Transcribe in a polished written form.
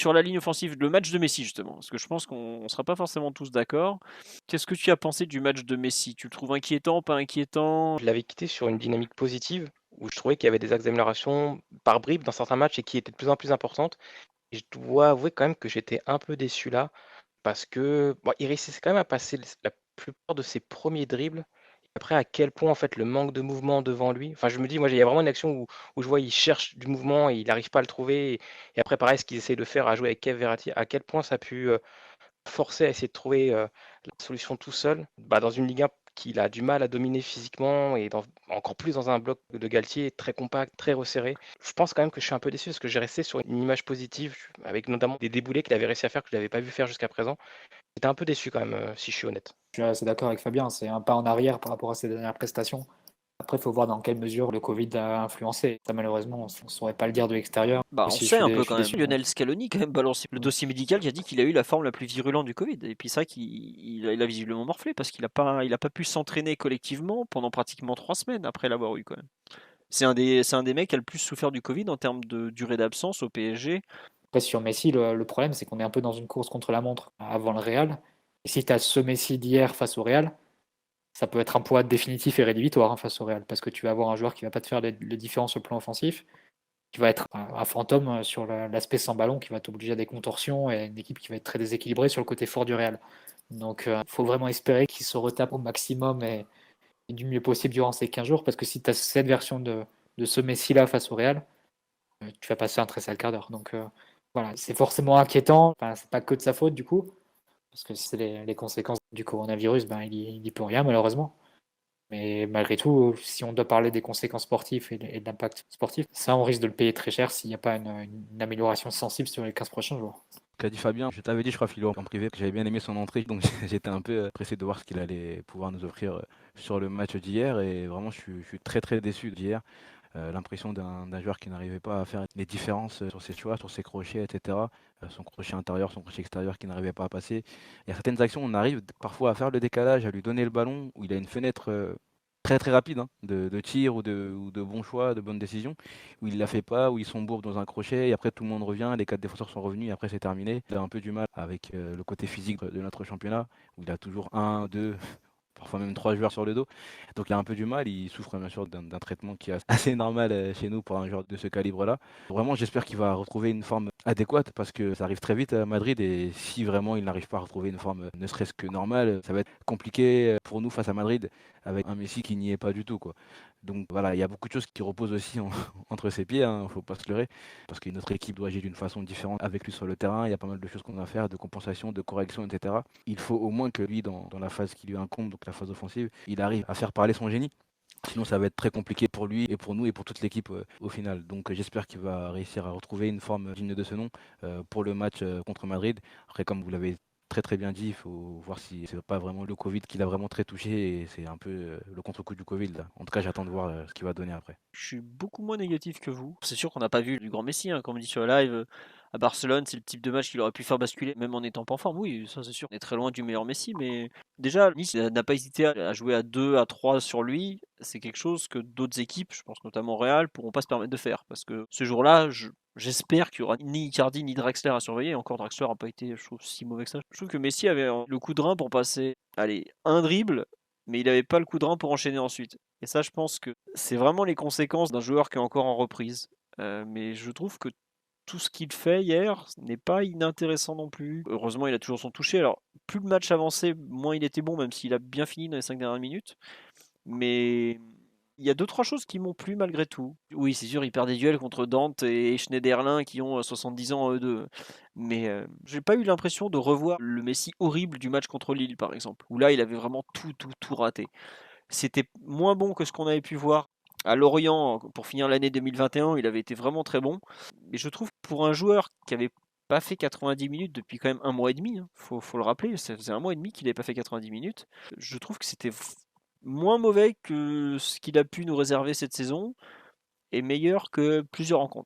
Sur la ligne offensive, le match de Messi justement, parce que je pense qu'on ne sera pas forcément tous d'accord. Qu'est-ce que tu as pensé du match de Messi? Tu le trouves inquiétant, pas inquiétant? Je l'avais quitté sur une dynamique positive où je trouvais qu'il y avait des améliorations par bribes dans certains matchs et qui étaient de plus en plus importantes. Et je dois avouer quand même que j'étais un peu déçu là parce que bon, il réussissait quand même à passer la plupart de ses premiers dribbles. Et après, à quel point en fait le manque de mouvement devant lui. Enfin, je me dis, moi, il y a vraiment une action où je vois, il cherche du mouvement et il n'arrive pas à le trouver. Et après, pareil, ce qu'il essaie de faire à jouer avec Kev Verratti, à quel point ça a pu forcer à essayer de trouver, la solution tout seul, bah, dans une Ligue 1 qu'il a du mal à dominer physiquement et encore plus dans un bloc de Galtier très compact, très resserré. Je pense quand même que je suis un peu déçu parce que j'ai resté sur une image positive avec notamment des déboulés qu'il avait réussi à faire que je l'avais pas vu faire jusqu'à présent. J'étais un peu déçu quand même, si je suis honnête. Je suis assez d'accord avec Fabien, c'est un pas en arrière par rapport à ses dernières prestations. Après, il faut voir dans quelle mesure le Covid a influencé. Ça, malheureusement, on ne saurait pas le dire de l'extérieur. Bah, on Aussi, sait un je peu suis quand même. déçu. Lionel Scaloni quand même balancé le dossier médical qui a dit qu'il a eu la forme la plus virulente du Covid. Et puis ça, il a visiblement morflé parce qu'il a pas pu s'entraîner collectivement pendant pratiquement 3 semaines après l'avoir eu quand même. C'est un des mecs qui a le plus souffert du Covid en termes de durée d'absence au PSG. Après, sur Messi, le problème, c'est qu'on est un peu dans une course contre la montre avant le Real. Et si tu as ce Messi d'hier face au Real, ça peut être un poids définitif et rédhibitoire, hein, face au Real, parce que tu vas avoir un joueur qui va pas te faire le différence sur le plan offensif, qui va être un fantôme sur l'aspect sans ballon, qui va t'obliger à des contorsions et une équipe qui va être très déséquilibrée sur le côté fort du Real. Donc, il faut vraiment espérer qu'il se retape au maximum et du mieux possible durant ces 15 jours, parce que si tu as cette version de ce Messi-là face au Real, tu vas passer un très sale quart d'heure. Donc, voilà, c'est forcément inquiétant. Enfin, c'est pas que de sa faute, du coup, parce que c'est les conséquences du coronavirus, ben, il y peut rien, malheureusement. Mais malgré tout, si on doit parler des conséquences sportives et de l'impact sportif, ça, on risque de le payer très cher s'il n'y a pas une amélioration sensible sur les 15 prochains jours. Qu'a dit Fabien, je t'avais dit, je crois, Philo, en privé, que j'avais bien aimé son entrée, donc j'étais un peu pressé de voir ce qu'il allait pouvoir nous offrir sur le match d'hier, et vraiment, je suis très très déçu d'hier. L'impression d'un joueur qui n'arrivait pas à faire les différences sur ses choix, sur ses crochets, etc. Son crochet intérieur, son crochet extérieur qui n'arrivait pas à passer. Il y a certaines actions, on arrive parfois à faire le décalage, à lui donner le ballon, où il a une fenêtre très très rapide, hein, de tir ou de bons choix, de bonnes décisions, où il ne la fait pas, où il s'embourbe dans un crochet, et après tout le monde revient, les 4 défenseurs sont revenus, et après c'est terminé. Il a un peu du mal avec le côté physique de notre championnat, où il a toujours un, deux, parfois même 3 joueurs sur le dos. Donc il a un peu du mal, il souffre bien sûr d'un traitement qui est assez normal chez nous pour un joueur de ce calibre-là. Vraiment, j'espère qu'il va retrouver une forme adéquate parce que ça arrive très vite à Madrid et si vraiment il n'arrive pas à retrouver une forme ne serait-ce que normale, ça va être compliqué pour nous face à Madrid avec un Messi qui n'y est pas du tout, quoi. Donc voilà, il y a beaucoup de choses qui reposent aussi entre ses pieds, hein, faut pas se leurrer, parce que notre équipe doit agir d'une façon différente avec lui sur le terrain. Il y a pas mal de choses qu'on a à faire, de compensation, de correction, etc. Il faut au moins que lui, dans la phase qui lui incombe, donc la phase offensive, il arrive à faire parler son génie. Sinon, ça va être très compliqué pour lui et pour nous et pour toute l'équipe au final. Donc, j'espère qu'il va réussir à retrouver une forme digne de ce nom pour le match contre Madrid. Après, comme vous l'avez très très bien dit, il faut voir si c'est pas vraiment le Covid qui l'a vraiment très touché et c'est un peu le contre-coup du Covid là. En tout cas, j'attends de voir ce qu'il va donner après. Je suis beaucoup moins négatif que vous. C'est sûr qu'on n'a pas vu du grand Messi, hein, comme on dit sur le live. À Barcelone, c'est le type de match qu'il aurait pu faire basculer, même en étant pas en forme. Oui, ça c'est sûr. On est très loin du meilleur Messi, mais déjà, Nice n'a pas hésité à jouer à 2, à 3 sur lui. C'est quelque chose que d'autres équipes, je pense notamment Real, pourront pas se permettre de faire. Parce que ce jour-là, j'espère qu'il y aura ni Icardi ni Draxler à surveiller. Encore Draxler n'a pas été, je trouve, si mauvais que ça. Je trouve que Messi avait le coup de rein pour passer, allez, un dribble, mais il n'avait pas le coup de rein pour enchaîner ensuite. Et ça, je pense que c'est vraiment les conséquences d'un joueur qui est encore en reprise. Mais je trouve que tout ce qu'il fait hier n'est pas inintéressant non plus. Heureusement, il a toujours son toucher. Alors, plus le match avançait, moins il était bon, même s'il a bien fini dans les 5 dernières minutes. Mais il y a 2-3 choses qui m'ont plu malgré tout. Oui, c'est sûr, il perd des duels contre Dante et Schneiderlin qui ont 70 ans eux deux. Mais j'ai pas eu l'impression de revoir le Messi horrible du match contre Lille, par exemple, où là, il avait vraiment tout raté. C'était moins bon que ce qu'on avait pu voir à Lorient pour finir l'année 2021. Il avait été vraiment très bon. Mais je trouve que pour un joueur qui avait pas fait 90 minutes depuis quand même un mois et demi, hein, faut le rappeler, ça faisait un mois et demi qu'il n'avait pas fait 90 minutes. Je trouve que c'était moins mauvais que ce qu'il a pu nous réserver cette saison et meilleur que plusieurs rencontres.